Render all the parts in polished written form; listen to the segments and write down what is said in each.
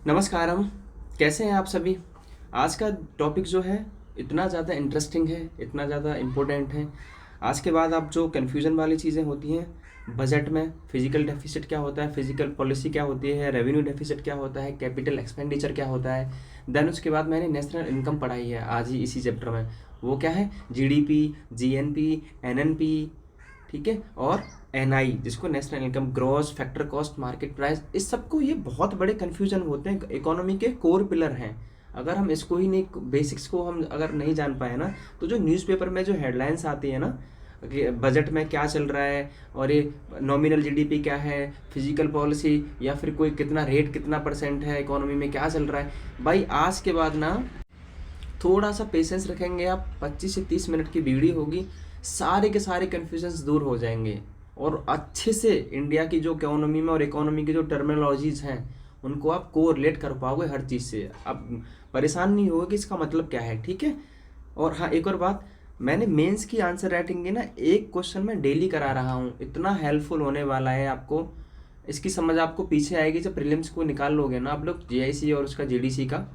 नमस्कारम। कैसे हैं आप सभी। आज का टॉपिक जो है इतना ज़्यादा इंटरेस्टिंग है, इतना ज़्यादा इम्पोर्टेंट है। आज के बाद आप जो कन्फ्यूज़न वाली चीज़ें होती हैं बजट में, फिजिकल डेफिसिट क्या होता है, फिजिकल पॉलिसी क्या होती है, रेवेन्यू डेफिसिट क्या होता है, कैपिटल एक्सपेंडिचर क्या होता है। देन उसके बाद मैंने नेशनल इनकम पढ़ाई है आज ही इसी चैप्टर में। वो क्या है, जीडीपी, जीएनपी, एनएनपी, ठीक है, और एनआई जिसको national income, gross factor cost, market price, इस सबको ये बहुत बड़े कन्फ्यूजन होते हैं। इकोनॉमी के कोर पिलर हैं। अगर हम इसको ही नहीं, बेसिक्स को हम अगर नहीं जान पाए ना, तो जो न्यूज़पेपर में जो हेडलाइंस आती है ना कि बजट में क्या चल रहा है और ये नॉमिनल जीडीपी क्या है, फिजिकल पॉलिसी, या फिर कोई कितना रेट, कितना परसेंट है, इकोनॉमी में क्या चल रहा है, भाई आज के बाद ना थोड़ा सा पेशेंस रखेंगे आप, 25 से 30 मिनट की वीडियो होगी, सारे के सारे कन्फ्यूजन्स दूर हो जाएंगे और अच्छे से इंडिया की जो इकोनॉमी में और इकोनॉमी की जो टर्मिनोलॉजीज हैं उनको आप कोरिलेट कर पाओगे हर चीज़ से। अब परेशान नहीं होगे कि इसका मतलब क्या है, ठीक है। और हाँ, एक और बात, मैंने मेंस की आंसर राइटिंग की ना एक क्वेश्चन मैं डेली करा रहा हूँ, इतना हेल्पफुल होने वाला है आपको। इसकी समझ आपको पीछे आएगी जब प्रीलिम्स को निकाल लोगे ना आप लोग, जीआईसी और उसका जीडीसी का,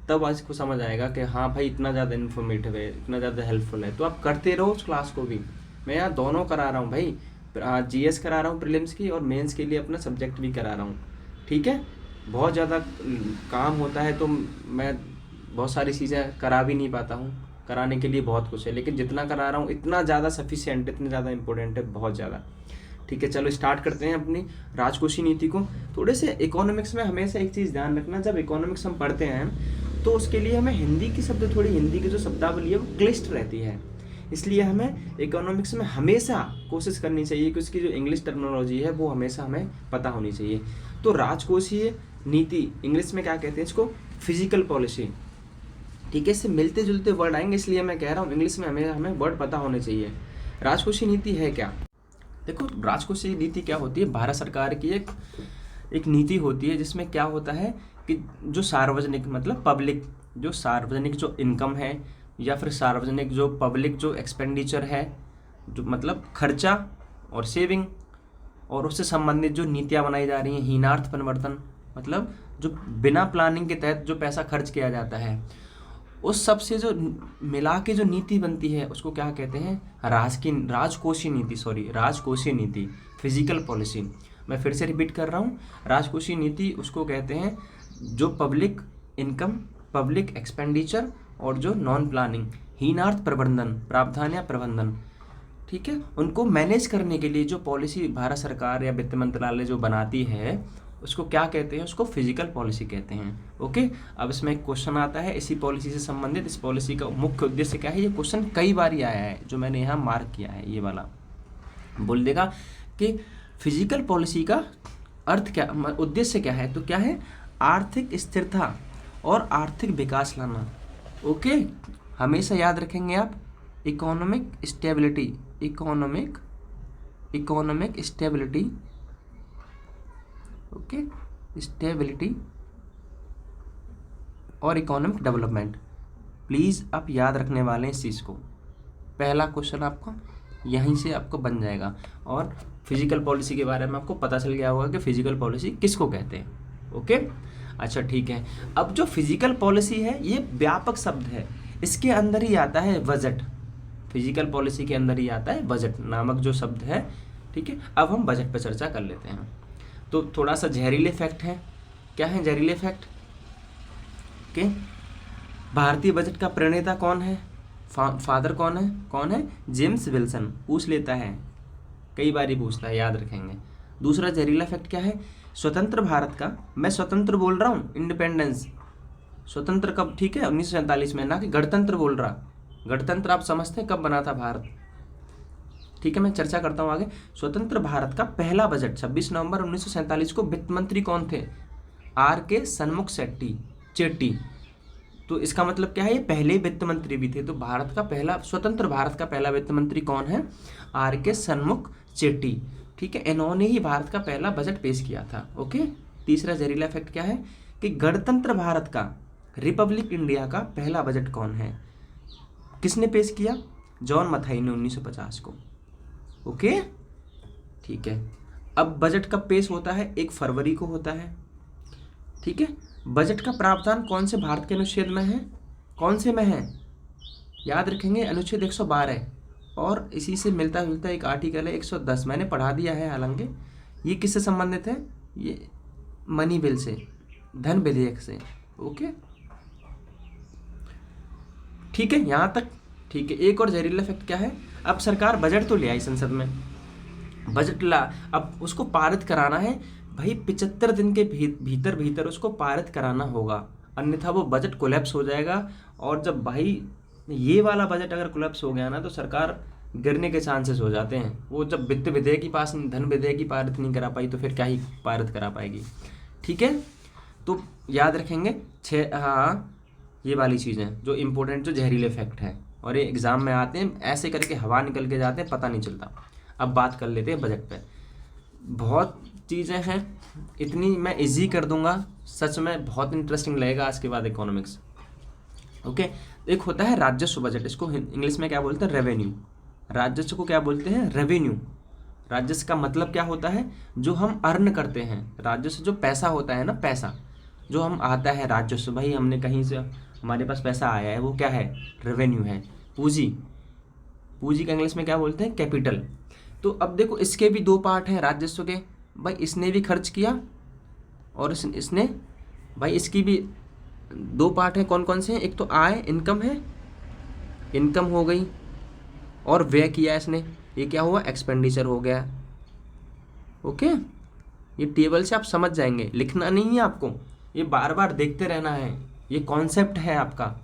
तब आज को समझ आएगा कि हाँ भाई इतना ज़्यादा इन्फॉर्मेटिव है, इतना ज़्यादा हेल्पफुल है। तो आप करते रहो उस क्लास को भी। मैं यहाँ दोनों करा रहा हूँ भाई, जीएस करा रहा हूँ प्रीलिम्स की, और मेंस के लिए अपना सब्जेक्ट भी करा रहा हूँ, ठीक है। बहुत ज़्यादा काम होता है तो मैं बहुत सारी चीज़ें करा भी नहीं पाता हूँ, कराने के लिए बहुत कुछ है, लेकिन जितना करा रहा हूँ इतना ज़्यादा सफिशिएंट, इतना ज़्यादा इंपॉर्टेंट है, बहुत ज़्यादा। ठीक है, चलो स्टार्ट करते हैं अपनी राजकोषीय नीति को। थोड़े से इकोनॉमिक्स में हमेशा एक चीज़ ध्यान रखना, जब इकोनॉमिक्स हम पढ़ते हैं तो उसके लिए हमें हिंदी की शब्द, थोड़ी हिंदी की जो शब्दावली है वो क्लिष्ट रहती है। इसलिए हमें इकोनॉमिक्स में हमेशा कोशिश करनी चाहिए कि उसकी जो इंग्लिश टर्मिनोलॉजी है वो हमेशा हमें पता होनी चाहिए। तो राजकोषीय नीति इंग्लिश में क्या कहते हैं, इसको फिजिकल पॉलिसी, ठीक है। इससे मिलते जुलते वर्ड आएंगे, इसलिए मैं कह रहा हूँ इंग्लिश में हमें वर्ड पता होने चाहिए। राजकोषीय नीति है क्या, देखो राजकोषीय नीति क्या होती है, भारत सरकार की एक नीति होती है जिसमें क्या होता है कि जो सार्वजनिक, मतलब पब्लिक, जो सार्वजनिक जो इनकम है, या फिर सार्वजनिक जो पब्लिक जो एक्सपेंडिचर है, जो मतलब खर्चा और सेविंग, और उससे संबंधित जो नीतियाँ बनाई जा रही हैं, हीनार्थ परिवर्तन, मतलब जो बिना प्लानिंग के तहत जो पैसा खर्च किया जाता है, उस सब से जो मिला के जो नीति बनती है उसको क्या कहते हैं, राजकोषीय नीति, राजकोषीय नीति, फिजिकल पॉलिसी। मैं फिर से रिपीट कर रहा हूँ, राजकोषीय नीति उसको कहते हैं जो पब्लिक इनकम, पब्लिक एक्सपेंडिचर और जो नॉन प्लानिंग, हीनार्थ प्रबंधन, प्रावधान या प्रबंधन, ठीक है, उनको मैनेज करने के लिए जो पॉलिसी भारत सरकार या वित्त मंत्रालय जो बनाती है उसको क्या कहते हैं, उसको फिजिकल पॉलिसी कहते हैं। ओके, अब इसमें एक क्वेश्चन आता है इसी पॉलिसी से संबंधित, इस पॉलिसी का मुख्य उद्देश्य क्या है, ये क्वेश्चन कई बार आया है जो मैंने यहाँ मार्क किया है, ये वाला बोल देगा कि फिजिकल पॉलिसी का अर्थ क्या, उद्देश्य क्या है, तो क्या है, आर्थिक स्थिरता और आर्थिक विकास लाना। ओके, हमेशा याद रखेंगे आप, economic stability, economic stability, okay, stability और इकोनॉमिक डेवलपमेंट। प्लीज़ आप याद रखने वाले हैं इस चीज़ को। पहला क्वेश्चन आपको यहीं से आपको बन जाएगा, और फिजिकल पॉलिसी के बारे में आपको पता चल गया होगा कि फिजिकल पॉलिसी किसको कहते हैं। ओके, अच्छा ठीक है। अब जो फिजिकल पॉलिसी है ये व्यापक शब्द है, इसके अंदर ही आता है बजट, फिजिकल पॉलिसी के अंदर ही आता है बजट नामक जो शब्द है, ठीक है। अब हम बजट पर चर्चा कर लेते हैं। तो थोड़ा सा जहरीले फैक्ट है, क्या है जहरीले फैक्ट के, भारतीय बजट का प्रणेता कौन है, फादर कौन है, जेम्स विल्सन। पूछ लेता है, कई बार ही पूछता है, याद रखेंगे। दूसरा जहरीला फैक्ट क्या है, स्वतंत्र भारत का, मैं स्वतंत्र बोल रहा हूँ, इंडिपेंडेंस, स्वतंत्र कब, ठीक है, 1947 में, ना कि गणतंत्र बोल रहा। गणतंत्र आप समझते हैं कब बना था भारत, ठीक है, मैं चर्चा करता हूँ आगे। स्वतंत्र भारत का पहला बजट 26 नवंबर 1947 को वित्त मंत्री कौन थे, आर.के. सन्मुख चेट्टी। तो इसका मतलब क्या है, ये पहले वित्त मंत्री भी थे। तो भारत का पहला, स्वतंत्र भारत का पहला वित्त मंत्री कौन है, आर.के. सन्मुख चेट्टी, ठीक है, इन्होंने ही भारत का पहला बजट पेश किया था। ओके, तीसरा जहरीला फैक्ट क्या है कि गणतंत्र भारत का, रिपब्लिक इंडिया का पहला बजट कौन है, किसने पेश किया, जॉन मथाई ने 1950 को। ओके, ठीक है। अब बजट कब पेश होता है, 1 फरवरी को होता है, ठीक है। बजट का प्रावधान कौन से भारत के अनुच्छेद में है, कौन से में है, याद रखेंगे अनुच्छेद 112, और इसी से मिलता जुलता एक आर्टिकल है 110, मैंने पढ़ा दिया है हालांकि। ये किससे संबंधित है, ये मनी बिल से, धन विधेयक से। ओके, ठीक है, यहाँ तक ठीक है। एक और जहरीला फैक्ट क्या है, अब सरकार बजट तो ले आई संसद में, बजट ला, अब उसको पारित कराना है भाई, 75 दिन के भीतर भीतर उसको पारित कराना होगा, अन्यथा वो बजट कोलैप्स हो जाएगा। और जब भाई ये वाला बजट अगर कोलैप्स हो गया ना तो सरकार गिरने के चांसेस हो जाते हैं। वो जब वित्त विधेयक की पास धन विधेयक की पारित नहीं करा पाई तो फिर क्या ही पारित करा पाएगी। ठीक है, तो याद रखेंगे हाँ ये वाली चीज़ें जो इम्पोर्टेंट, जो जहरीले फैक्ट हैं, और ये एग्ज़ाम में आते हैं ऐसे करके, हवा निकल के जाते हैं, पता नहीं चलता। अब बात कर लेते हैं बजट पे। बहुत चीज़ें हैं, इतनी मैं इजी कर दूंगा, सच में बहुत इंटरेस्टिंग लगेगा आज के बाद इकोनॉमिक्स। ओके, एक होता है राजस्व बजट, इसको इंग्लिश में क्या बोलते हैं, रेवेन्यू। राजस्व को क्या बोलते हैं, रेवेन्यू। राजस्व का मतलब क्या होता है, जो हम अर्न करते हैं, राजस्व जो पैसा होता है ना, पैसा जो हम आता है, राजस्व भाई हमने कहीं से हमारे पास पैसा आया है, वो क्या है, रेवेन्यू है। पूंजी, पूंजी का इंग्लिश में क्या बोलते हैं, कैपिटल। तो अब देखो इसके भी दो पार्ट हैं राजस्व के, भाई इसने भी खर्च किया और इसने भाई इसकी भी दो पार्ट हैं, कौन कौन से हैं, एक तो आय इनकम है, इनकम हो गई, और व्यय किया इसने, ये क्या हुआ, एक्सपेंडिचर हो गया। ओके, ये टेबल से आप समझ जाएंगे, लिखना नहीं है आपको, ये बार बार देखते रहना है, ये कॉन्सेप्ट है आपका।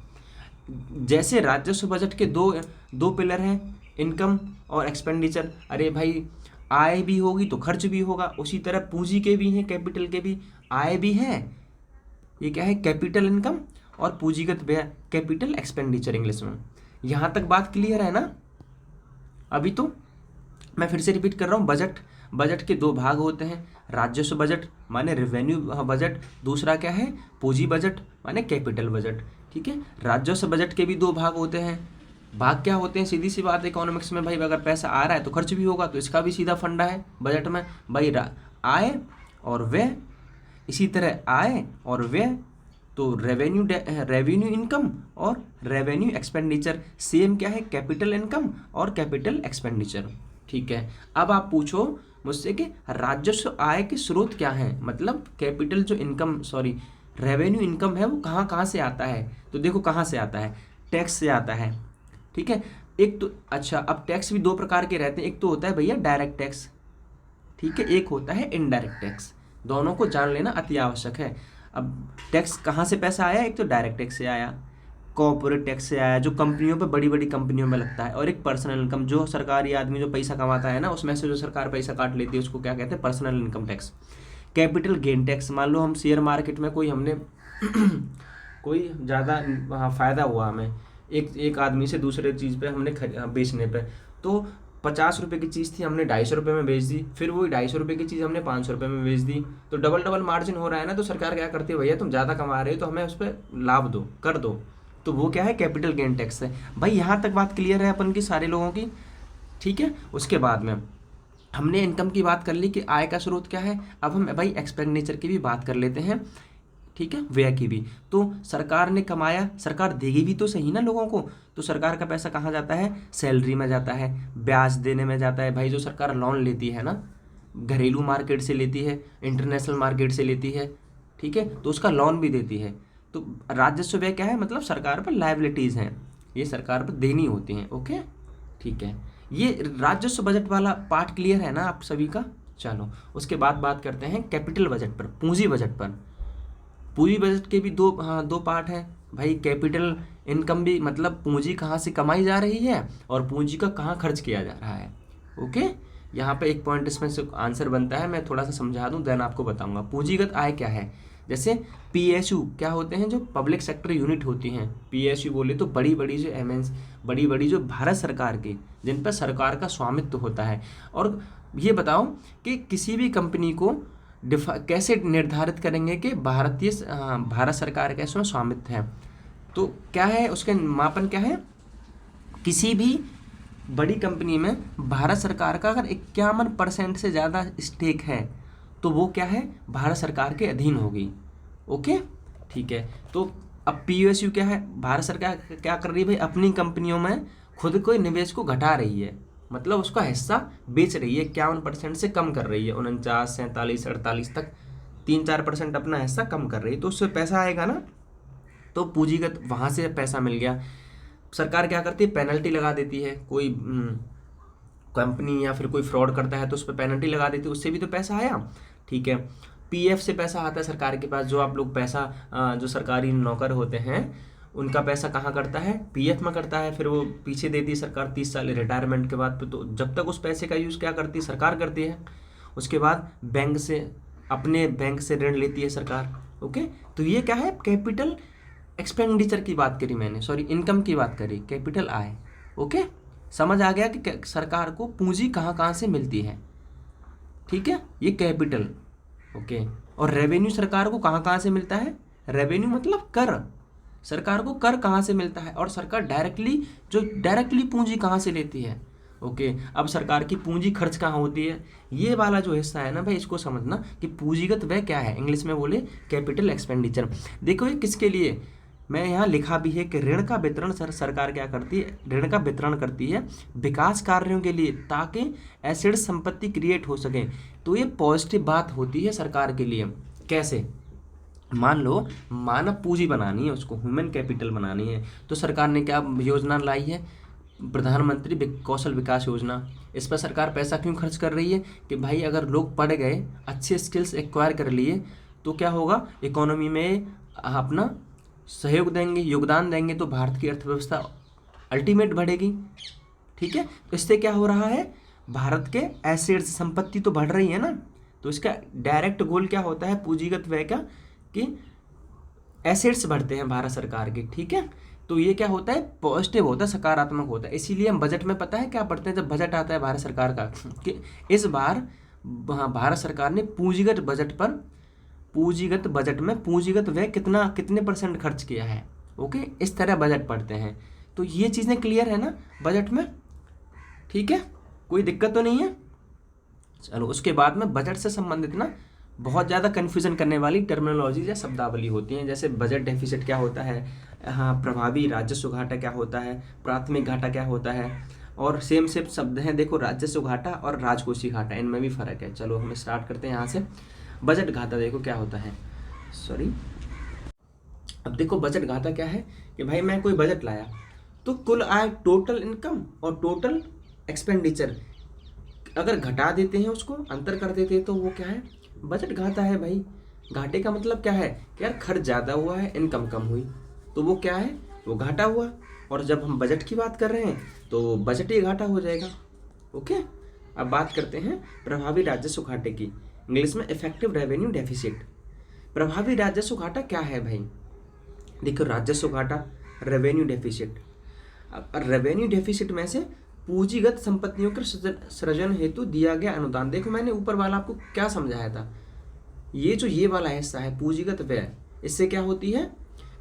जैसे राजस्व बजट के दो पिलर हैं, इनकम और एक्सपेंडिचर। अरे भाई आय भी होगी तो खर्च भी होगा, उसी तरह पूंजी के भी हैं, कैपिटल के भी, आय भी है, ये क्या है, कैपिटल इनकम, और पूंजीगत व्यय, कैपिटल एक्सपेंडिचर इंग्लिश में। यहाँ तक बात क्लियर है ना। अभी तो मैं फिर से रिपीट कर रहा हूँ, बजट के दो भाग होते हैं, राजस्व बजट माने रेवेन्यू बजट, दूसरा क्या है, पूंजी बजट माने कैपिटल बजट। ठीक है, राजस्व बजट के भी दो भाग होते हैं। भाग क्या होते हैं, सीधी सी बात है इकोनॉमिक्स में भाई, अगर पैसा आ रहा है तो खर्च भी होगा, तो इसका भी सीधा फंडा है बजट में भाई, आय और व्यय। इसी तरह आय और व्यय, तो रेवेन्यू इनकम और रेवेन्यू एक्सपेंडिचर, सेम क्या है, कैपिटल इनकम और कैपिटल एक्सपेंडिचर। ठीक है, अब आप पूछो मुझसे कि राजस्व आय के स्रोत क्या हैं, मतलब कैपिटल जो इनकम रेवेन्यू इनकम है वो कहाँ कहाँ से आता है। तो देखो कहाँ से आता है, टैक्स से आता है। ठीक है, एक तो अच्छा, अब टैक्स भी दो प्रकार के रहते हैं, एक तो होता है भैया डायरेक्ट टैक्स, ठीक है, एक होता है इनडायरेक्ट टैक्स। दोनों को जान लेना अति आवश्यक है। अब टैक्स कहाँ से पैसा आया, एक तो डायरेक्ट टैक्स से आया, कॉर्पोरेट टैक्स से आया, जो कंपनियों पे बड़ी बड़ी कंपनियों में लगता है, और एक पर्सनल इनकम, जो सरकारी आदमी जो पैसा कमाता है ना, उसमें से जो सरकार पैसा काट लेती है उसको क्या कहते हैं, personal income tax. Capital gain tax, मान लो हम शेयर मार्केट में कोई हमने कोई ज़्यादा फ़ायदा हुआ हमें, एक आदमी से दूसरे चीज़ पे हमने बेचने पे, तो 50 रुपये की चीज़ थी, हमने 250 रुपये में बेच दी, फिर वही 250 रुपये की चीज़ हमने 500 रुपये में बेच दी, तो डबल मार्जिन हो रहा है ना। तो सरकार क्या करती है, भैया तुम ज़्यादा कमा रहे हो तो हमें उस पर लाभ दो, कर दो, तो वो क्या है, कैपिटल गेन टैक्स है। भाई यहाँ तक बात क्लियर है अपन की सारे लोगों की। ठीक है, उसके बाद में हमने इनकम की बात कर ली कि आय का स्रोत क्या है, अब हम भाई एक्सपेंडिचर की भी बात कर लेते हैं। ठीक है, व्यय की भी, तो सरकार ने कमाया, सरकार देगी भी तो सही ना लोगों को, तो सरकार का पैसा कहाँ जाता है, सैलरी में जाता है, ब्याज देने में जाता है। भाई जो सरकार लोन लेती है ना, घरेलू मार्केट से लेती है, इंटरनेशनल मार्केट से लेती है, ठीक है, तो उसका लोन भी देती है। तो राजस्व व्यय क्या है, मतलब सरकार पर लायबिलिटीज़ हैं, ये सरकार पर देनी होती हैं। ओके, ठीक है, ये राजस्व बजट वाला पार्ट क्लियर है ना आप सभी का। चलो उसके बाद बात करते हैं कैपिटल बजट पर, पूंजी बजट पर। पूंजी बजट के भी दो पार्ट हैं भाई, कैपिटल इनकम भी, मतलब पूंजी कहाँ से कमाई जा रही है और पूंजी का कहाँ खर्च किया जा रहा है। ओके, यहाँ पे एक पॉइंट इसमें से आंसर बनता है, मैं थोड़ा सा समझा दूँ देन आपको बताऊँगा। पूंजीगत आय क्या है, जैसे पीएसयू क्या होते हैं, जो पब्लिक सेक्टर यूनिट होती हैं, पीएसयू बोले तो बड़ी बड़ी जो बड़ी बड़ी जो भारत सरकार की, जिन पर सरकार का स्वामित्व होता है। और ये बताओ कि किसी भी कंपनी को कैसे निर्धारित करेंगे कि भारत सरकार का इसमें स्वामित्व है, तो क्या है उसके मापन क्या है, किसी भी बड़ी कंपनी में भारत सरकार का अगर 51% से ज़्यादा स्टेक है तो वो क्या है, भारत सरकार के अधीन होगी। ओके, ठीक है। तो अब पीयूएसयू क्या है, भारत सरकार क्या कर रही है भाई, अपनी कंपनियों में खुद को निवेश को घटा रही है, मतलब उसका हिस्सा बेच रही है, 51% से कम कर रही है, 49, 47, 48 तक 3-4% अपना हिस्सा कम कर रही है। तो उससे पैसा आएगा ना, तो पूंजीगत वहाँ से पैसा मिल गया। सरकार क्या करती है, पेनल्टी लगा देती है, कोई कंपनी या फिर कोई फ्रॉड करता है तो उस पर पेनल्टी लगा देती है, उससे भी तो पैसा आया, ठीक है। पीएफ से पैसा आता है सरकार के पास, जो आप लोग पैसा जो सरकारी नौकर होते हैं उनका पैसा कहाँ करता है, पीएफ में करता है, फिर वो पीछे देती है सरकार 30 साल रिटायरमेंट के बाद। तो जब तक उस पैसे का यूज़ क्या करती है, सरकार करती है। उसके बाद बैंक से, अपने बैंक से ऋण लेती है सरकार। ओके, तो ये क्या है, कैपिटल एक्सपेंडिचर की बात करी मैंने, सॉरी इनकम की बात करी, कैपिटल आय। ओके, समझ आ गया कि सरकार को पूंजी कहाँ कहाँ से मिलती है, ठीक है, ये कैपिटल। ओके, और रेवेन्यू सरकार को कहाँ कहाँ से मिलता है, रेवेन्यू मतलब कर, सरकार को कर कहाँ से मिलता है, और सरकार डायरेक्टली पूंजी कहाँ से लेती है। ओके, अब सरकार की पूंजी खर्च कहाँ होती है, ये वाला जो हिस्सा है ना भाई, इसको समझना कि पूंजीगत व्यय क्या है, इंग्लिश में बोले कैपिटल एक्सपेंडिचर। देखो ये किसके लिए, मैं यहाँ लिखा भी है कि ऋण का वितरण सरकार क्या करती है, ऋण का वितरण करती है विकास कार्यों के लिए, ताकि एसिड संपत्ति क्रिएट हो सके। तो ये पॉजिटिव बात होती है सरकार के लिए। कैसे, मान लो मानव पूंजी बनानी है, उसको ह्यूमन कैपिटल बनानी है, तो सरकार ने क्या योजना लाई है, प्रधानमंत्री कौशल विकास योजना। इस पर सरकार पैसा क्यों खर्च कर रही है कि भाई अगर लोग पढ़ गए, अच्छे स्किल्स एक्वायर कर लिए, तो क्या होगा, इकोनॉमी में अपना सहयोग देंगे, योगदान देंगे, तो भारत की अर्थव्यवस्था अल्टीमेट बढ़ेगी, ठीक है। तो इससे क्या हो रहा है, भारत के एसेट्स संपत्ति तो बढ़ रही है ना, तो इसका डायरेक्ट गोल क्या होता है पूंजीगत व्यय का, कि एसेट्स बढ़ते हैं भारत सरकार के, ठीक है। तो ये क्या होता है, पॉजिटिव होता है, सकारात्मक होता है। इसीलिए हम बजट में पता है क्या पढ़ते हैं, जब बजट आता है भारत सरकार का, कि इस बार भारत सरकार ने पूंजीगत बजट में पूंजीगत व्यय कितने % खर्च किया है। ओके, इस तरह बजट पढ़ते हैं। तो ये चीज़ें क्लियर है ना बजट में, ठीक है, कोई दिक्कत तो नहीं है। चलो, उसके बाद में बजट से संबंधित ना बहुत ज़्यादा कन्फ्यूज़न करने वाली टर्मिनोलॉजी या शब्दावली होती हैं, जैसे बजट डेफिसिट क्या होता है, हाँ, प्रभावी राजस्व घाटा क्या होता है, प्राथमिक घाटा क्या होता है, और सेम शब्द हैं। देखो, राजस्व घाटा और राजकोषीय घाटा, इनमें भी फ़र्क है। चलो हम स्टार्ट करते हैं यहाँ से। बजट घाटा देखो क्या होता है, सॉरी, अब देखो बजट घाटा क्या है कि भाई मैं कोई बजट लाया, तो कुल आय, टोटल इनकम और टोटल एक्सपेंडिचर अगर घटा देते हैं, उसको अंतर कर देते हैं, तो वो क्या है, बजट घाटा है भाई। घाटे का मतलब क्या है कि यार खर्च ज़्यादा हुआ है, इनकम कम हुई, तो वो क्या है, वो घाटा हुआ। और जब हम बजट की बात कर रहे हैं तो बजट ही घाटा हो जाएगा। ओके, अब बात करते हैं प्रभावी राजस्व घाटे की, इंग्लिश में इफेक्टिव रेवेन्यू डेफिसिट। प्रभावी राजस्व घाटा क्या है भाई, देखो, राजस्व घाटा, रेवेन्यू डेफिसिट। अब रेवेन्यू डेफिसिट में से पूंजीगत संपत्तियों के सृजन हेतु दिया गया अनुदान। देखो मैंने ऊपर वाला आपको क्या समझाया था, ये वाला हिस्सा है पूंजीगत व्यय, इससे क्या होती है,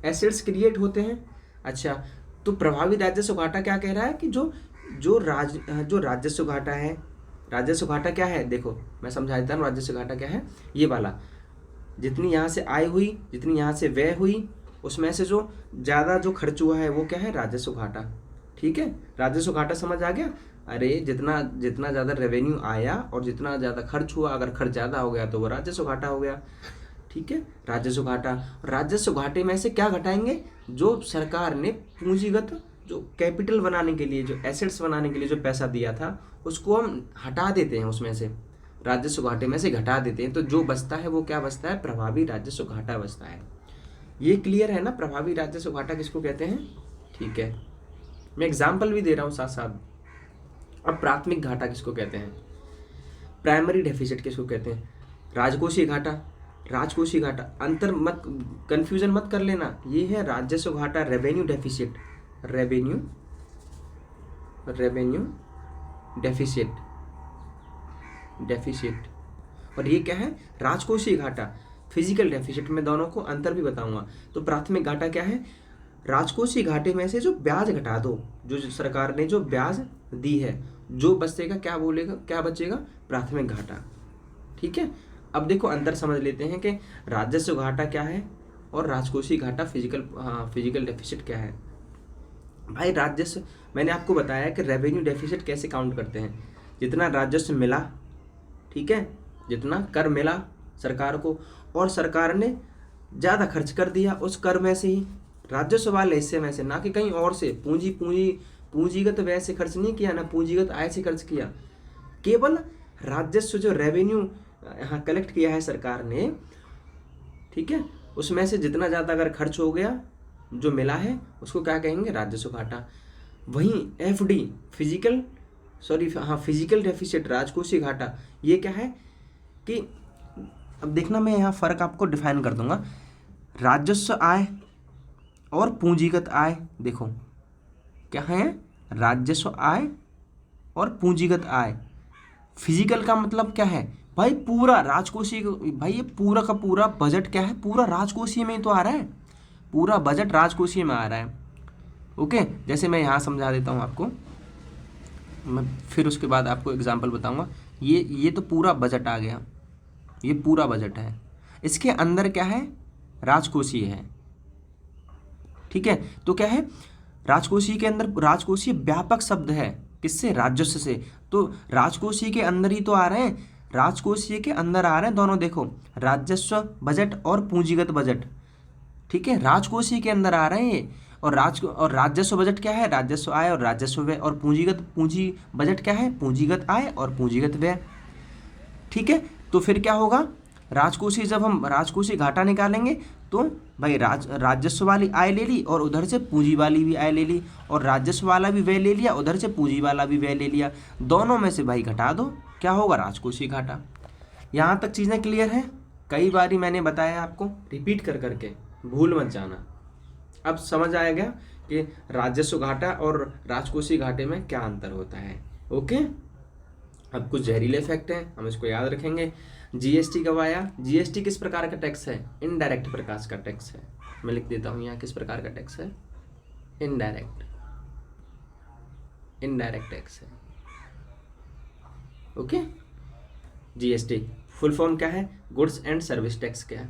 एसेट्स क्रिएट होते हैं। अच्छा, तो प्रभावी राजस्व घाटा क्या कह रहा है कि जो राजस्व घाटा है, राजस्व घाटा क्या है, देखो मैं समझा देता हूँ राजस्व घाटा क्या है। ये वाला, जितनी यहाँ से आय हुई, जितनी यहाँ से व्यय हुई, उसमें से जो ज़्यादा जो खर्च हुआ है वो क्या है, राजस्व घाटा, ठीक है। राजस्व घाटा समझ आ गया। अरे जितना ज़्यादा रेवेन्यू आया और जितना ज़्यादा खर्च हुआ, अगर खर्च ज़्यादा हो गया तो वो राजस्व घाटा हो गया, ठीक है। राजस्व घाटा, राजस्व घाटे में से क्या घटाएंगे, जो सरकार ने पूंजीगत जो कैपिटल बनाने के लिए, जो एसेट्स बनाने के लिए जो पैसा दिया था, उसको हम हटा देते हैं, उसमें से राजस्व घाटे में से घटा देते हैं, तो जो बचता है वो क्या बचता है, प्रभावी राजस्व घाटा बचता है। ये क्लियर है ना, प्रभावी राजस्व घाटा किसको कहते हैं, ठीक है। मैं एग्जाम्पल भी दे रहा हूँ साथ साथ। अब प्राथमिक घाटा किसको कहते हैं, प्राइमरी डेफिसिट किसको कहते हैं, राजकोषीय घाटा, राजकोषीय घाटा, अंतर मत, कंफ्यूजन मत कर लेना, ये है राजस्व घाटा, रेवेन्यू डेफिसिट, रेवेन्यू डेफिसिट, और ये क्या है, राजकोषीय घाटा, फिजिकल डेफिसिट। मैं दोनों को अंतर भी बताऊंगा। तो प्राथमिक घाटा क्या है, राजकोषीय घाटे में से जो ब्याज घटा दो, जो सरकार ने जो ब्याज दी है, जो बचेगा क्या बचेगा, प्राथमिक घाटा, ठीक है। अब देखो अंतर समझ लेते हैं कि राजस्व घाटा क्या है और राजकोषीय घाटा फिजिकल डेफिसिट क्या है। भाई राजस्व, मैंने आपको बताया कि रेवेन्यू डेफिसिट कैसे काउंट करते हैं। जितना राजस्व मिला, ठीक है, जितना कर मिला सरकार को और सरकार ने ज़्यादा खर्च कर दिया उस कर में से ही, राजस्व वाले हिस्से में से, ना कि कहीं और से। पूंजीगत व्यय से खर्च नहीं किया, ना पूंजीगत आय से खर्च किया। केवल राजस्व जो रेवेन्यू यहाँ कलेक्ट किया है सरकार ने, ठीक है, उसमें से जितना ज़्यादा अगर खर्च हो गया, जो मिला है उसको क्या कहेंगे, राजस्व घाटा। वहीं एफडी फिजिकल डेफिसिट, राजकोषीय घाटा, ये क्या है कि अब देखना, मैं यहाँ फ़र्क आपको डिफाइन कर दूंगा। राजस्व आय और पूंजीगत आय, देखो क्या है, राजस्व आय और पूंजीगत आय। फिजिकल का मतलब क्या है भाई, पूरा राजकोषीय, भाई ये पूरा का पूरा बजट क्या है, पूरा राजकोषीय में ही तो आ रहा है, पूरा बजट राजकोषीय में आ रहा है। ओके, जैसे मैं यहाँ समझा देता हूँ आपको, मैं फिर उसके बाद आपको एग्जांपल बताऊँगा। ये तो पूरा बजट आ गया, ये पूरा बजट है, इसके अंदर क्या है, राजकोषीय है, ठीक है। तो क्या है, राजकोषीय के अंदर, राजकोषीय व्यापक शब्द है, किससे, राजस्व से। तो राजकोषीय के अंदर ही तो आ रहे हैं, राजकोषीय के अंदर आ रहे हैं दोनों, देखो, राजस्व बजट और पूंजीगत बजट, ठीक है, राजकोषीय के अंदर आ रहे हैं ये। और राजस्व बजट क्या है, राजस्व आय और राजस्व व्यय, और पूंजी बजट क्या है, पूंजीगत आय और पूंजीगत व्यय, ठीक है। तो फिर क्या होगा, राजकोषीय, जब हम राजकोषीय घाटा निकालेंगे तो भाई राजस्व वाली आय ले ली और उधर से पूंजी वाली भी आय ले ली, और राजस्व वाला भी व्यय ले लिया, उधर से पूंजी वाला भी व्यय ले लिया, दोनों में से भाई घटा दो, क्या होगा, राजकोषीय घाटा। यहाँ तक चीज़ें क्लियर हैं। कई बारी मैंने बताया आपको, रिपीट कर करके, भूल मत जाना। अब समझ आ गया कि राजस्व घाटा और राजकोषीय घाटे में क्या अंतर होता है। ओके, अब कुछ जहरीले फैक्ट हैं, हम इसको याद रखेंगे। जीएसटी कब आया, जीएसटी किस प्रकार का टैक्स है, इनडायरेक्ट प्रकार का टैक्स है। मैं लिख देता हूँ यहाँ किस प्रकार का टैक्स है, इनडायरेक्ट टैक्स है। ओके, जीएसटी फुल फॉर्म क्या है, गुड्स एंड सर्विस टैक्स क्या है।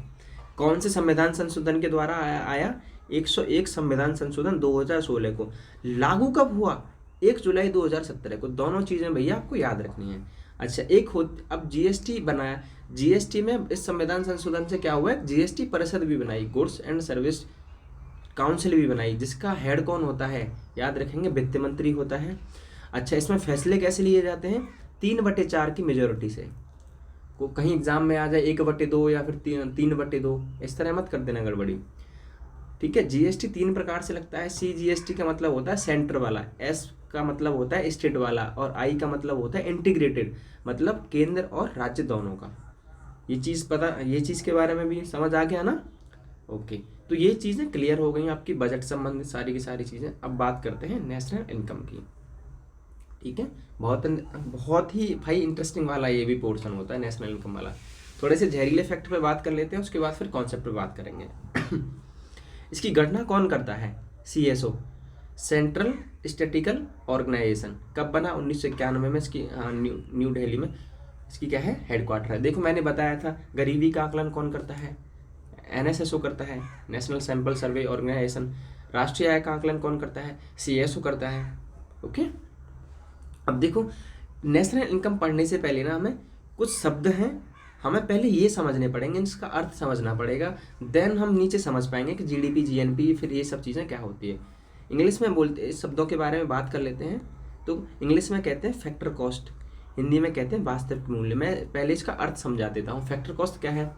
कौन से संविधान संशोधन के द्वारा आया, 101 संविधान संशोधन 2016 को। लागू कब हुआ, 1 जुलाई 2017 को। दोनों चीज़ें भैया आपको याद रखनी है। अच्छा, अब जीएसटी बनाया, जीएसटी में इस संविधान संशोधन से क्या हुआ है, जीएसटी परिषद भी बनाई, गुड्स एंड सर्विस काउंसिल भी बनाई, जिसका हेड कौन होता है, याद रखेंगे, वित्त मंत्री होता है। अच्छा, इसमें फैसले कैसे लिए जाते हैं, 3/4 की मेजोरिटी से। को कहीं एग्जाम में आ जाए 1/2 या फिर 3/2, इस तरह मत कर देना गड़बड़ी, ठीक है। जीएसटी 3 प्रकार से लगता है। CGST का मतलब होता है सेंटर वाला, S का मतलब होता है स्टेट वाला, और I का मतलब होता है इंटीग्रेटेड, मतलब केंद्र और राज्य दोनों का। ये चीज़ के बारे में भी समझ आ गया ना। ओके, तो ये चीज़ें क्लियर हो गई आपकी बजट संबंधित सारी की सारी चीज़ें। अब बात करते हैं नेशनल इनकम की, ठीक है। बहुत ही भाई इंटरेस्टिंग वाला ये भी पोर्शन होता है नेशनल इनकम वाला। थोड़े से जहरीले फैक्ट पे बात कर लेते हैं, उसके बाद फिर कॉन्सेप्ट पे बात करेंगे। इसकी गणना कौन करता है, CSO, सेंट्रल स्टैटिस्टिकल ऑर्गेनाइजेशन। कब बना, 1991 में। इसकी न्यू दिल्ली में इसकी क्या है, हेडक्वार्टर है। देखो मैंने बताया था, गरीबी का आकलन कौन करता है, NSSO करता है, नेशनल सैंपल सर्वे ऑर्गेनाइजेशन। राष्ट्रीय आय का आकलन कौन करता है, CSO करता है। ओके, अब देखो, नेशनल इनकम पढ़ने से पहले ना हमें कुछ शब्द हैं, हमें पहले ये समझने पड़ेंगे, इसका अर्थ समझना पड़ेगा, देन हम नीचे समझ पाएंगे कि GDP GNP फिर ये सब चीज़ें क्या होती है। इंग्लिश में बोलते, इस शब्दों के बारे में बात कर लेते हैं। तो इंग्लिश में कहते हैं फैक्टर कॉस्ट, हिंदी में कहते हैं वास्तविक मूल्य। मैं पहले इसका अर्थ समझा देता हूँ। फैक्टर कॉस्ट क्या है,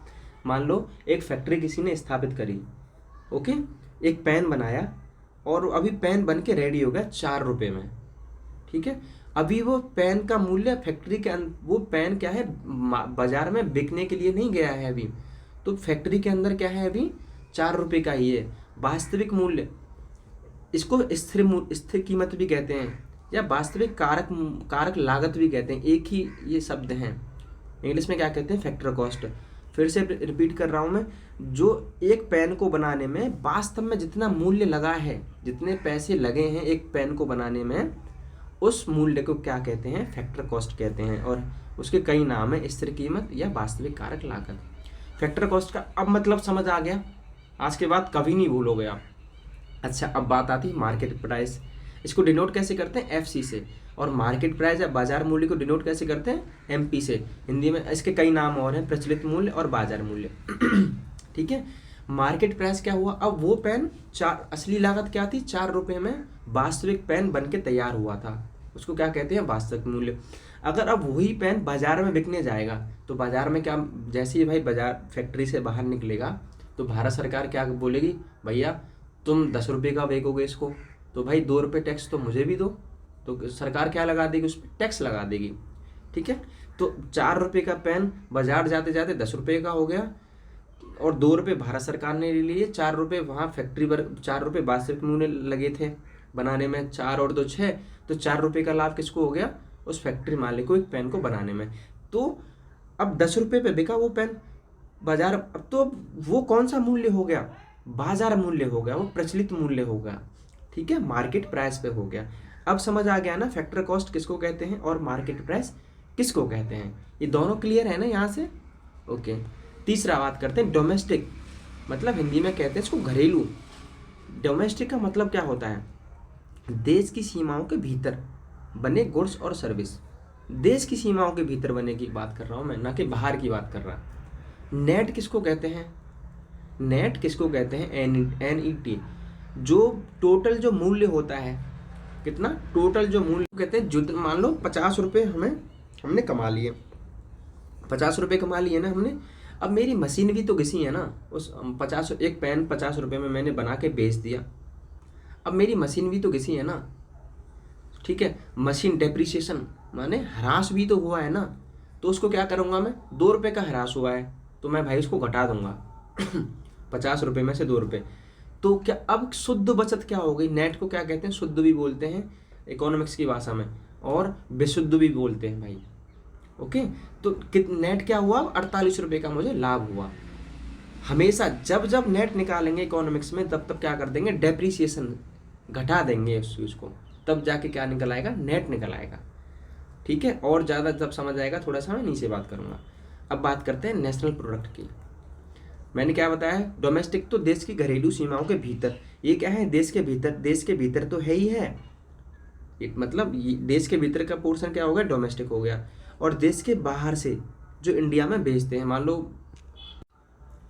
मान लो एक फैक्ट्री किसी ने स्थापित करी, ओके, एक पेन बनाया और अभी पेन बन के रेडी हो गया 4 रुपये में, ठीक है। अभी वो पेन का मूल्य फैक्ट्री के वो पेन क्या है, बाजार में बिकने के लिए नहीं गया है अभी, तो फैक्ट्री के अंदर क्या है, अभी 4 रुपये का ही है वास्तविक मूल्य। इसको स्थिर कीमत भी कहते हैं, या वास्तविक कारक लागत भी कहते हैं, एक ही ये शब्द हैं। इंग्लिश में क्या कहते हैं, फैक्टर कॉस्ट। फिर से रिपीट कर रहा हूँ मैं, जो एक पेन को बनाने में वास्तव में जितना मूल्य लगा है, जितने पैसे लगे हैं एक पेन को बनाने में, उस मूल्य को क्या कहते हैं, फैक्टर कॉस्ट कहते हैं। और उसके कई नाम है, स्थिर कीमत या वास्तविक कारक लागत। फैक्टर कॉस्ट का अब मतलब समझ आ गया, आज के बाद कभी नहीं भूलोगे आप। अच्छा, अब बात आती है मार्केट प्राइस। इसको डिनोट कैसे करते हैं? एफ सी से। और मार्केट प्राइस या बाजार मूल्य को डिनोट कैसे करते हैं? एम पी से। हिंदी में इसके कई नाम और हैं, प्रचलित मूल्य और बाजार मूल्य। ठीक है। मार्केट प्राइस क्या हुआ? अब वो पेन असली लागत क्या थी? 4 रुपये में वास्तविक पेन बन के तैयार हुआ था, उसको क्या कहते हैं? वास्तविक मूल्य। अगर अब वही पेन बाजार में बिकने जाएगा तो बाजार में क्या, जैसे ही भाई बाजार फैक्ट्री से बाहर निकलेगा तो भारत सरकार क्या बोलेगी? भैया तुम 10 रुपये का बेचोगे इसको, तो भाई 2 रुपये टैक्स तो मुझे भी दो। तो सरकार क्या लगा देगी? उस पर टैक्स लगा देगी। ठीक है। तो 4 रुपये का पेन बाजार जाते जाते 10 रुपये का हो गया, और 2 रुपये भारत सरकार ने ले लिए, 4 रुपये वहाँ फैक्ट्री पर, 4 रुपये वास्तविक मूल्य लगे थे बनाने में, 4 और 2 6, तो 4 रुपये का लाभ किसको हो गया? उस फैक्ट्री मालिक को एक पेन को बनाने में। तो अब 10 रुपये पे बिका वो पेन बाजार, अब तो वो कौन सा मूल्य हो गया? बाजार मूल्य हो गया, वो प्रचलित मूल्य हो गया। ठीक है, मार्केट प्राइस पे हो गया। अब समझ आ गया ना फैक्टर कॉस्ट किसको कहते हैं और मार्केट प्राइस किसको कहते हैं? ये दोनों क्लियर है ना यहाँ से? ओके। तीसरा बात करते हैं डोमेस्टिक, मतलब हिंदी में कहते हैं इसको घरेलू। डोमेस्टिक का मतलब क्या होता है? देश की सीमाओं के भीतर बने गुड्स और सर्विस। देश की सीमाओं के भीतर बने की बात कर रहा हूँ मैं, ना कि बाहर की बात कर रहा। नेट किसको कहते हैं? नेट किसको कहते हैं? NET। जो टोटल जो मूल्य होता है, कितना टोटल जो मूल्य कहते हैं, जो मान लो 50 रुपये हमने कमा लिए, 50 रुपये कमा लिए ना हमने। अब मेरी मशीन भी तो घिसी है ना, उस 50 एक पेन 50 रुपये में मैंने बना के बेच दिया। अब मेरी मशीन भी तो घिसी है ना। ठीक है, मशीन डेप्रिसिएशन माने ह्रास भी तो हुआ है ना। तो उसको क्या करूँगा मैं? 2 रुपये का ह्रास हुआ है तो मैं भाई उसको घटा दूंगा 50 रुपये में से 2 रुपये। तो क्या अब शुद्ध बचत क्या हो गई? नेट को क्या कहते हैं? शुद्ध भी बोलते हैं इकोनॉमिक्स की भाषा में, और विशुद्ध भी बोलते हैं भाई। ओके। तो नेट क्या हुआ? 48 रुपये का मुझे लाभ हुआ। हमेशा जब जब नेट निकालेंगे इकोनॉमिक्स में तब तब क्या कर देंगे? डेप्रिसिएशन घटा देंगे उस चीज़ को, तब जाके क्या निकल आएगा? नेट निकल आएगा। ठीक है, और ज़्यादा जब समझ आएगा थोड़ा सा मैं नीचे बात करूँगा। अब बात करते हैं नेशनल प्रोडक्ट की। मैंने क्या बताया? डोमेस्टिक तो देश की घरेलू सीमाओं के भीतर। ये क्या है? देश के भीतर। देश के भीतर तो है ही है, मतलब देश के भीतर का पोर्शन क्या हो गया? डोमेस्टिक हो गया। और देश के बाहर से जो इंडिया में भेजते हैं, मान लो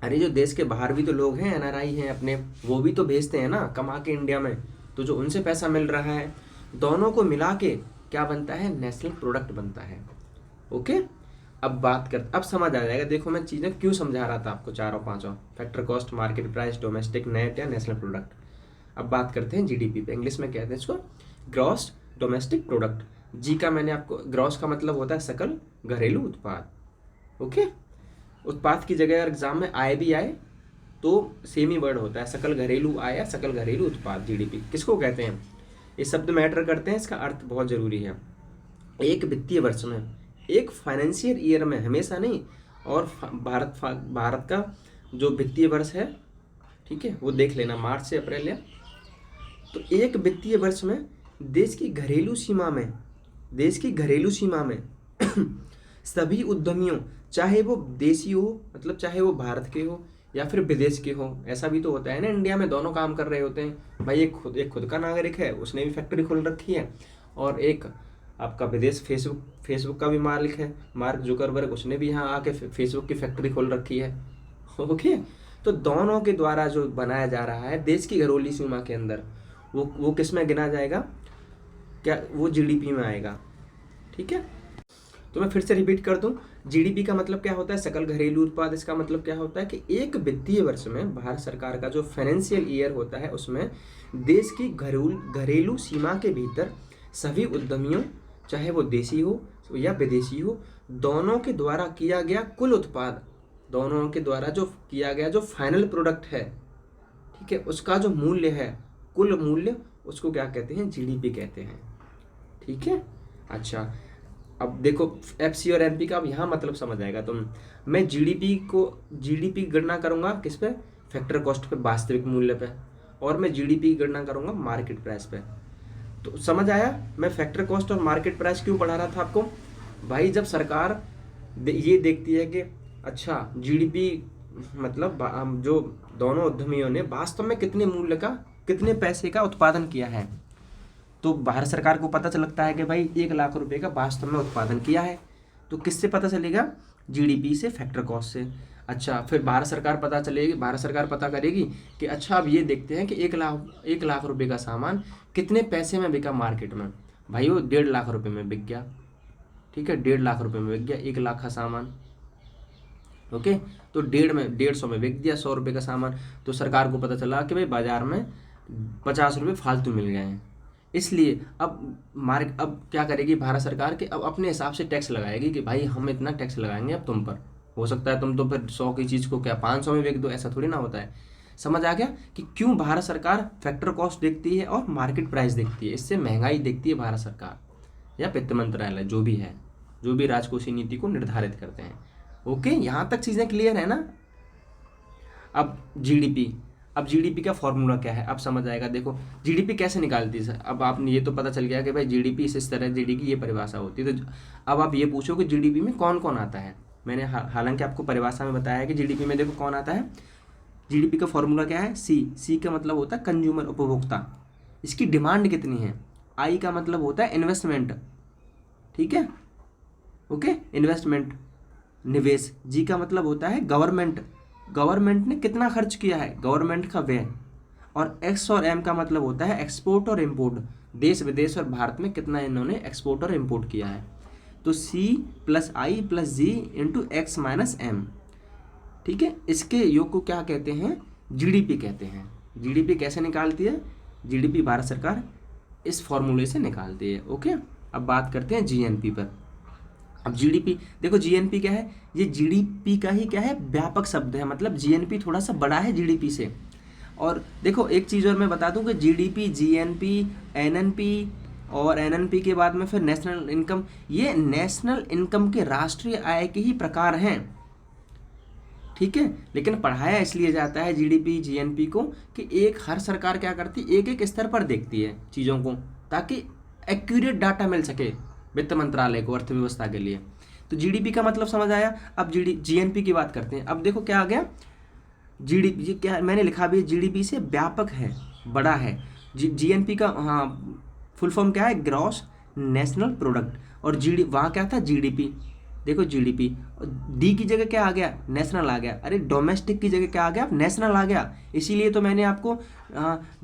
अरे जो देश के बाहर भी तो लोग हैं, NRI हैं अपने, वो भी तो भेजते हैं ना कमा के इंडिया में, तो जो उनसे पैसा मिल रहा है, दोनों को मिला के क्या बनता है? नेशनल प्रोडक्ट बनता है। ओके। अब समझ आ जाएगा। देखो मैं चीज़ें क्यों समझा रहा था आपको, चारों पांचों, factor cost, market price, domestic, net या नेशनल प्रोडक्ट। अब बात करते हैं GDP पे। इंग्लिश में कहते हैं इसको ग्रॉस डोमेस्टिक प्रोडक्ट। जी का मैंने आपको, ग्रॉस का मतलब होता है सकल घरेलू उत्पाद। ओके। उत्पाद की जगह अगर एग्जाम में आय भी आए तो सेम ही वर्ड होता है, सकल घरेलू आय या सकल घरेलू उत्पाद। GDP किसको कहते हैं? ये शब्द मैटर करते हैं, इसका अर्थ बहुत जरूरी है। एक वित्तीय वर्ष में, एक फाइनेंशियल ईयर में, हमेशा नहीं, और भारत का जो वित्तीय वर्ष है, ठीक है, वो देख लेना, मार्च से अप्रैल या, तो एक वित्तीय वर्ष में देश की घरेलू सीमा में सभी उद्यमियों, चाहे वो देशी हो, मतलब चाहे वो भारत के हो या फिर विदेश के हो, ऐसा भी तो होता है ना, इंडिया में दोनों काम कर रहे होते हैं भाई। एक खुद का नागरिक है, उसने भी फैक्ट्री खोल रखी है, और एक आपका विदेश फेसबुक का भी मालिक है, मार्क जुकरबर्ग, उसने भी यहाँ आके फेसबुक की फैक्ट्री खोल रखी है। ओके। तो दोनों के द्वारा जो बनाया जा रहा है देश की घरेलू सीमा के अंदर, वो किस में गिना जाएगा? क्या वो GDP में आएगा? ठीक है। तो मैं फिर से रिपीट कर दूं, GDP का मतलब क्या होता है? सकल घरेलू उत्पाद। इसका मतलब क्या होता है कि एक वित्तीय वर्ष में भारत सरकार का जो फाइनेंशियल ईयर होता है, उसमें देश की घरेलू सीमा के भीतर सभी उद्यमियों, चाहे वो देशी हो या विदेशी हो, दोनों के द्वारा किया गया कुल उत्पाद, दोनों के द्वारा जो किया गया जो फाइनल प्रोडक्ट है, ठीक है, उसका जो मूल्य है, कुल मूल्य, उसको क्या कहते हैं? GDP कहते हैं। ठीक है। अच्छा, अब देखो FC और MP का अब यहाँ मतलब समझ आएगा। तो मैं GDP गणना करूँगा किस पे? फैक्टर कॉस्ट पे, वास्तविक मूल्य पे, और मैं GDP गणना करूँगा मार्केट प्राइस पे। तो समझ आया मैं फैक्टर कॉस्ट और मार्केट प्राइस क्यों पढ़ा रहा था आपको? भाई जब सरकार ये देखती है कि अच्छा GDP मतलब जो दोनों उद्यमियों ने वास्तव में कितने मूल्य का, कितने पैसे का उत्पादन किया है। तो भारत सरकार को पता चलता है कि भाई 1 लाख रुपए का वास्तव में उत्पादन किया है। तो किससे पता चलेगा? जीडीपी से, फैक्टर कॉस्ट से। अच्छा, फिर भारत सरकार पता करेगी कि अच्छा अब ये देखते हैं कि 1 लाख रुपए का सामान कितने पैसे में बिका मार्केट में। भाई वो 1.5 लाख रुपए में बिक गया, ठीक है, 1.5 लाख रुपए में बिक गया 1 लाख का सामान। ओके, तो 150 में बिक दिया 100 रुपये का सामान। तो सरकार को पता चला कि भाई बाजार में 50 रुपये फालतू मिल गए हैं। इसलिए अब क्या करेगी भारत सरकार के, अब अपने हिसाब से टैक्स लगाएगी कि भाई हम इतना टैक्स लगाएंगे अब तुम पर। हो सकता है तुम तो फिर 100 की चीज़ को क्या 500 में बेच दो, ऐसा थोड़ी ना होता है। समझ आ गया कि क्यों भारत सरकार फैक्टर कॉस्ट देखती है और मार्केट प्राइस देखती है। इससे महंगाई देखती है भारत सरकार या वित्त मंत्रालय, जो भी है, जो भी राजकोषीय नीति को निर्धारित करते हैं। ओके, यहाँ तक चीज़ें क्लियर है ना। अब जीडीपी का फॉर्मूला क्या है, अब समझ आएगा। देखो जीडीपी कैसे निकालती है। अब आपने ये तो पता चल गया कि भाई जीडीपी इस तरह जीडीपी की ये परिभाषा होती है। तो अब आप ये पूछो कि जीडीपी में कौन कौन आता है। मैंने हालांकि आपको परिभाषा में बताया है कि जीडीपी में देखो कौन आता है। जीडीपी का फॉर्मूला क्या है? सी का मतलब होता है कंज्यूमर, उपभोक्ता। इसकी डिमांड कितनी है। आई का मतलब होता है इन्वेस्टमेंट, ठीक है, ओके, इन्वेस्टमेंट, निवेश। जी का मतलब होता है गवर्नमेंट ने कितना खर्च किया है, गवर्नमेंट का व्यय। और एक्स और एम का मतलब होता है एक्सपोर्ट और इम्पोर्ट, देश विदेश और भारत में कितना इन्होंने एक्सपोर्ट और इम्पोर्ट किया है। तो सी प्लस आई प्लस जी इंटू एक्स माइनस एम, ठीक है। इसके योग को क्या कहते हैं? जीडीपी कहते हैं। जीडीपी कैसे निकालती है? जीडीपी भारत सरकार इस फॉर्मूले से निकालती है। ओके, अब बात करते हैं जीएनपी पर। अब जीडीपी देखो, जीएनपी क्या है? ये जीडीपी का ही क्या है, व्यापक शब्द है। मतलब जीएनपी थोड़ा सा बड़ा है जीडीपी से। और देखो एक चीज़ और मैं बता दूं कि जीडीपी, जीएनपी, एनएनपी और एनएनपी के बाद में फिर नेशनल इनकम, ये नेशनल इनकम के राष्ट्रीय आय के ही प्रकार हैं, ठीक है। लेकिन पढ़ाया इसलिए जाता है जीडीपी जीएनपी को कि एक हर सरकार क्या करती है, एक एक स्तर पर देखती है चीज़ों को, ताकि एक्यूरेट डाटा मिल सके वित्त मंत्रालय को अर्थव्यवस्था के लिए। तो जीडीपी का मतलब समझ आया। अब जीएनपी की बात करते हैं। अब देखो क्या आ गया, जीडीपी क्या मैंने लिखा भी है, जीडीपी से व्यापक है, बड़ा है। जीएनपी का हाँ फुल फॉर्म क्या है? Gross national product. और वहाँ क्या था? जीडीपी। देखो जीडीपी, डी की जगह क्या आ गया? नेशनल आ गया। अरे डोमेस्टिक की जगह क्या आ गया? नेशनल आ गया। इसीलिए तो मैंने आपको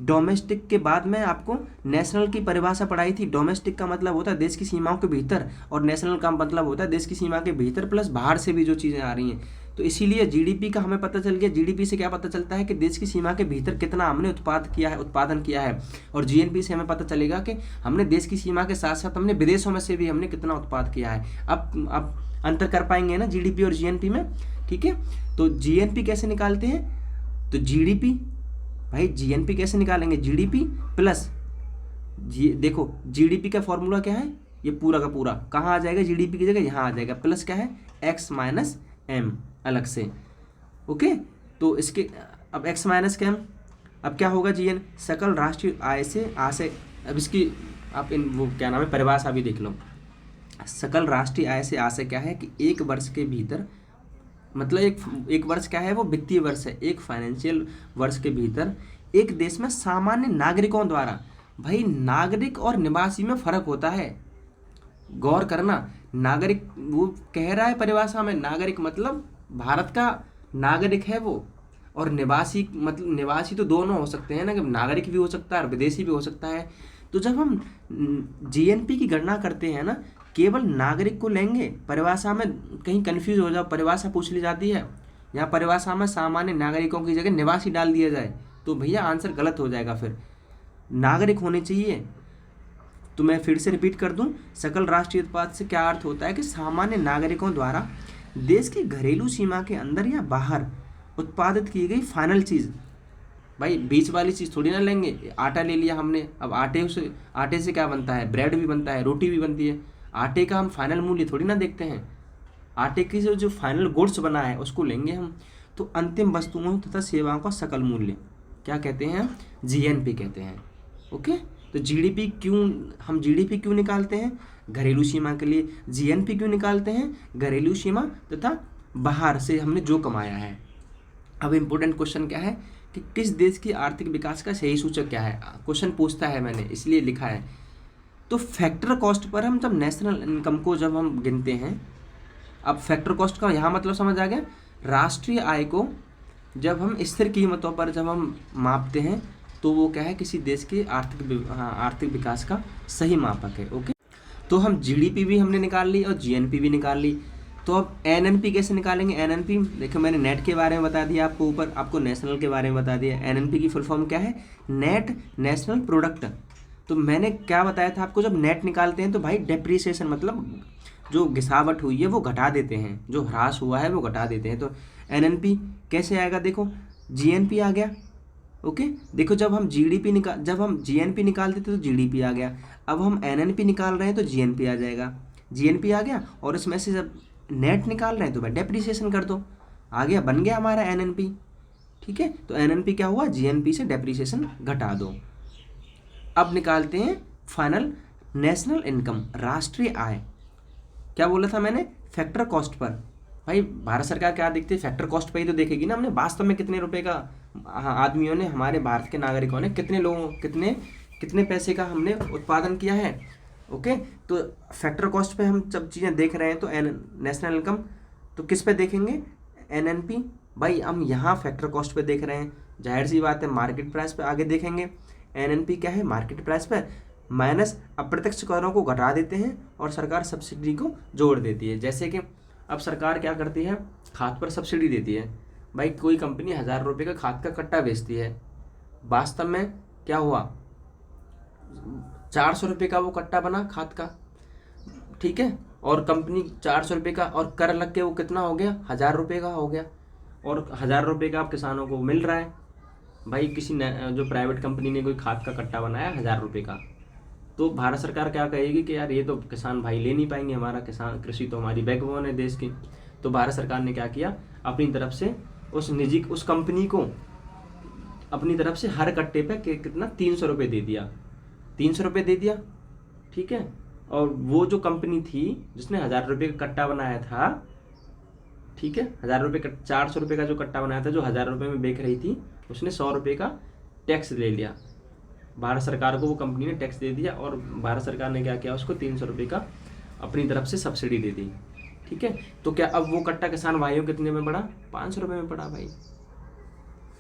डोमेस्टिक के बाद में आपको नेशनल की परिभाषा पढ़ाई थी। डोमेस्टिक का मतलब होता है देश की सीमाओं के भीतर, और नेशनल का मतलब होता है देश की सीमा के भीतर प्लस बाहर से भी जो चीज़ें आ रही हैं। तो इसीलिए जीडीपी का हमें पता चल गया। जीडीपी से क्या पता चलता है कि देश की सीमा के भीतर कितना हमने उत्पादन किया है। और जीएनपी से हमें पता चलेगा कि हमने देश की सीमा के साथ साथ हमने विदेशों में से भी हमने कितना उत्पाद किया है। अब अंतर कर पाएंगे ना जीडीपी और जीएनपी में, ठीक है। तो जीएनपी कैसे निकालते हैं? तो जीडीपी, भाई जीएनपी कैसे निकालेंगे? जीडीपी प्लस देखो जीडीपी का फॉर्मूला क्या है? ये पूरा का पूरा कहाँ आ जाएगा? जीडीपी की जगह यहाँ आ जाएगा, प्लस क्या है? एक्स माइनस एम अलग से। ओके, तो इसके अब एक्स माइनस के एम, अब क्या होगा? जीएन सकल राष्ट्रीय आय से अब इसकी आप वो क्या नाम है परिभाषा भी देख लो। सकल राष्ट्रीय आय से आशय क्या है कि एक वर्ष के भीतर, मतलब एक वर्ष क्या है? वो वित्तीय वर्ष है। एक फाइनेंशियल वर्ष के भीतर एक देश में सामान्य नागरिकों द्वारा, भाई नागरिक और निवासी में फर्क होता है, गौर करना। नागरिक वो कह रहा है परिभाषा में, नागरिक मतलब भारत का नागरिक है वो, और निवासी मतलब निवासी तो दोनों हो सकते हैं ना, कि नागरिक भी हो सकता है और विदेशी भी हो सकता है। तो जब हम जीएनपी की गणना करते हैं ना, केवल नागरिक को लेंगे, परिभाषा में कहीं कंफ्यूज हो जाओ, परिभाषा पूछ ली जाती है, यहाँ परिभाषा में सामान्य नागरिकों की जगह निवासी डाल दिया जाए तो भैया आंसर गलत हो जाएगा। फिर नागरिक होने चाहिए। तो मैं फिर से रिपीट कर दूं, सकल राष्ट्रीय उत्पाद से क्या अर्थ होता है कि सामान्य नागरिकों द्वारा देश की घरेलू सीमा के अंदर या बाहर उत्पादित की गई फाइनल चीज़। भाई बीच वाली चीज़ थोड़ी ना लेंगे। आटा ले लिया हमने, अब आटे से क्या बनता है? ब्रेड भी बनता है, रोटी भी बनती है। आटे का हम फाइनल मूल्य थोड़ी ना देखते हैं, आटे की जो फाइनल गुड्स बना है उसको लेंगे हम। तो अंतिम वस्तुओं तथा सेवाओं का सकल मूल्य क्या कहते हैं? जीएनपी कहते हैं। ओके, तो हम जीडीपी क्यों निकालते हैं? घरेलू सीमा के लिए। जीएनपी क्यों निकालते हैं? घरेलू सीमा तथा बाहर से हमने जो कमाया है। अब इम्पोर्टेंट क्वेश्चन क्या है कि किस देश की आर्थिक विकास का सही सूचक क्या है, क्वेश्चन पूछता है, मैंने इसलिए लिखा है। तो फैक्टर कॉस्ट पर हम जब नेशनल इनकम को जब हम गिनते हैं, अब फैक्टर कॉस्ट का यहाँ मतलब समझ आ गया, राष्ट्रीय आय को जब हम स्थिर कीमतों पर जब हम मापते हैं तो वो क्या है, किसी देश के आर्थिक विकास का सही मापक है। ओके, तो हम जीडीपी भी हमने निकाल ली और जीएनपी भी निकाल ली। तो अब एनएनपी कैसे निकालेंगे? एनएनपी देखो, मैंने नेट के बारे में बता दिया आपको, ऊपर आपको नेशनल के बारे में बता दिया। एनएनपी की फुल फॉर्म क्या है? Net national product. तो मैंने क्या बताया था आपको, जब नेट निकालते हैं तो भाई डेप्रिसिएशन मतलब जो गिसावट हुई है वो घटा देते हैं, जो ह्रास हुआ है वो घटा देते हैं। तो एनएनपी कैसे आएगा? देखो जीएनपी आ गया। ओके, देखो जब हम जीएनपी निकालते थे तो जीडीपी आ गया, अब हम एनएनपी निकाल रहे हैं तो जीएनपी आ जाएगा, जीएनपी आ गया। और इसमें से जब नेट निकाल रहे हैं तो भाई डेप्रिसिएशन कर दो, आ गया, बन गया हमारा एनएनपी। ठीक है, तो एनएनपी क्या हुआ? जीएनपी से डेप्रिसिएशन घटा दो। अब निकालते हैं फाइनल नेशनल इनकम, राष्ट्रीय आय। क्या बोला था मैंने? Factor cost per. भाई भारत सरकार क्या देखती है? फैक्टर कॉस्ट पर ही तो देखेगी ना, हमने वास्तव में कितने रुपए का आदमियों ने, हमारे भारत के नागरिकों ने कितने पैसे का हमने उत्पादन किया है। ओके, तो फैक्टर कॉस्ट पे हम जब चीज़ें देख रहे हैं तो नेशनल इनकम तो किस पे देखेंगे? एनएनपी। भाई हम यहाँ फैक्टर कॉस्ट पे देख रहे हैं, जाहिर सी बात है मार्केट प्राइस पे आगे देखेंगे। एनएनपी क्या है? मार्केट प्राइस पे माइनस अप्रत्यक्ष करों को घटा देते हैं और सरकार सब्सिडी को जोड़ देती है। जैसे कि अब सरकार क्या करती है? खाद पर सब्सिडी देती है। भाई कोई कंपनी 1000 रुपये का खाद का कट्टा बेचती है, वास्तव में क्या हुआ? 400 रुपये का वो कट्टा बना खाद का। ठीक है, और कंपनी 400 रुपये का, और कर लग के वो कितना हो गया? 1000 रुपये का हो गया, और 1000 रुपये का अब किसानों को मिल रहा है। भाई किसी जो प्राइवेट कंपनी ने कोई खाद का कट्टा बनाया 1000 रुपये का, तो भारत सरकार क्या कहेगी कि यार ये तो किसान भाई ले नहीं पाएंगे, हमारा किसान, कृषि तो हमारी बैकबोन है देश की। तो भारत सरकार ने क्या किया? अपनी तरफ से उस कंपनी को अपनी तरफ से हर कट्टे पे कितना 300 रुपये दे दिया, 300 रुपये दे दिया। ठीक है, और वो जो कंपनी थी जिसने 1000 रुपये का कट्टा बनाया था, ठीक है, 1000 रुपये का 400 रुपये का जो कट्टा बनाया था, जो 1000 रुपये में बेच रही थी, उसने 100 रुपये का टैक्स ले लिया। भारत सरकार को वो कंपनी ने टैक्स दे दिया, और भारत सरकार ने क्या किया? उसको 300 रुपये का अपनी तरफ से सब्सिडी दे दी। ठीक है, तो क्या अब वो कट्टा किसान भाइयों कितने में पड़ा? 500 रुपये में पड़ा भाई।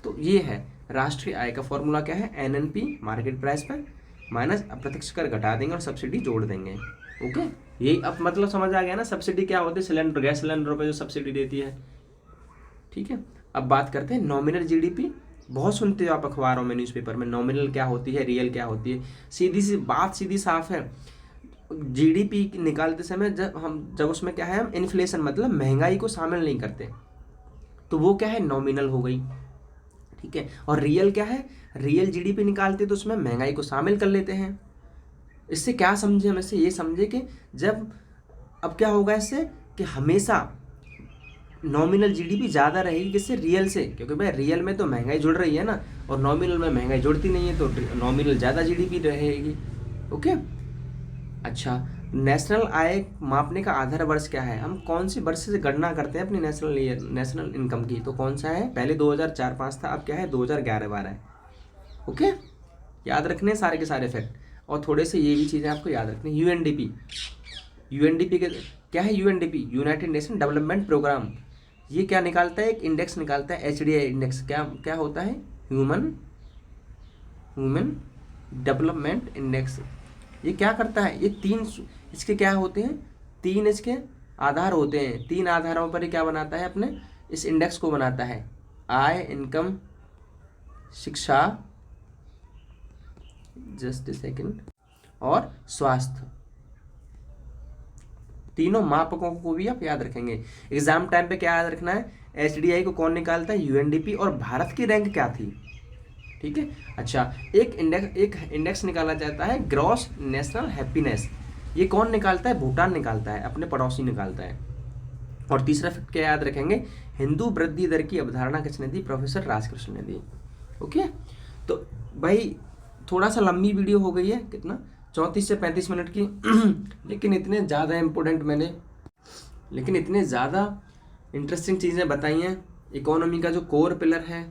तो ये है राष्ट्रीय आय का फॉर्मूला। क्या है? एनएनपी मार्केट प्राइस पर माइनस अप्रत्यक्ष कर घटा देंगे और सब्सिडी जोड़ देंगे। ओके, यही अब मतलब समझ आ गया ना सब्सिडी क्या होती है? सिलेंडर, गैस सिलेंडरों पर जो सब्सिडी देती है। ठीक है, अब बात करते हैं नॉमिनल जीडीपी। बहुत सुनते हो आप अखबारों में, न्यूज़पेपर में, नॉमिनल क्या होती है, रियल क्या होती है। सीधी साफ है। जीडीपी निकालते समय जब उसमें क्या है, हम इन्फ्लेशन मतलब महंगाई को शामिल नहीं करते, तो वो क्या है? नॉमिनल हो गई। ठीक है, और रियल क्या है? रियल जीडीपी निकालते तो उसमें महंगाई को शामिल कर लेते हैं। इससे क्या समझे हम? इससे ये समझे कि जब अब क्या होगा इससे, कि हमेशा नॉमिनल जीडीपी ज़्यादा रहेगी किससे? रियल से, क्योंकि भाई रियल में तो महंगाई जुड़ रही है ना, और नॉमिनल में महंगाई जुड़ती नहीं है, तो नॉमिनल ज़्यादा जीडीपी रहेगी। ओके, अच्छा, नेशनल आय मापने का आधार वर्ष क्या है? हम कौन सी वर्ष से गणना करते हैं अपनी नेशनल इनकम की? तो कौन सा है? पहले 2004-05 था, अब क्या है? 2011-12 है। ओके, याद रखने सारे के सारे फैक्ट, और थोड़े से ये भी चीज़ें आपको याद रखनी। यूएनडीपी के क्या है? UNDP United Nation Development Programme, ये क्या निकालता है? एक इंडेक्स निकालता है, एचडीआई इंडेक्स। क्या होता है? Human development index. ये क्या करता है? ये 3 इसके क्या होते हैं? 3 इसके आधार होते हैं। 3 आधारों पर ये क्या बनाता है? अपने इस इंडेक्स को बनाता है। आय, इनकम, शिक्षा, जस्ट ए सेकेंड, और स्वास्थ्य। तीनों मापकों को भी आप याद रखेंगे। एग्जाम टाइम पे क्या याद रखना है? एचडीआई को कौन निकालता है? यूएनडीपी। और भारत की रैंक क्या थी? ठीक है, अच्छा, एक इंडेक्स निकाला जाता है ग्रॉस नेशनल हैप्पीनेस। ये कौन निकालता है? भूटान निकालता है, अपने पड़ोसी निकालता है। और तीसरा फैक्ट क्या याद रखेंगे? हिंदू वृद्धि दर की अवधारणा किसने दी? प्रोफेसर राजकृष्ण ने दी। ओके, तो भाई थोड़ा सा लंबी वीडियो हो गई है, कितना 34 से 35 मिनट की लेकिन इतने ज़्यादा इंटरेस्टिंग चीज़ें बताई हैं इकोनॉमी का जो कोर पिलर है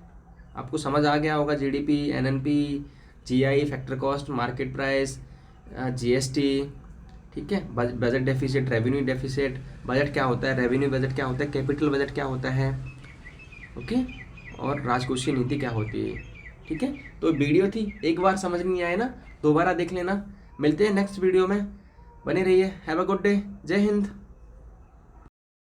आपको समझ आ गया होगा, GDP, NNP, GI, factor cost, market price, GST, ठीक है, budget deficit, revenue deficit, budget क्या होता है, रेवेन्यू बजट क्या होता है, कैपिटल बजट क्या होता है, ओके, और राजकोषीय नीति क्या होती है, ठीक है। तो वीडियो थी, एक बार समझ नहीं आए ना दोबारा देख लेना। मिलते हैं नेक्स्ट वीडियो में, बने रहिए। हैव अ गुड डे, जय हिंद।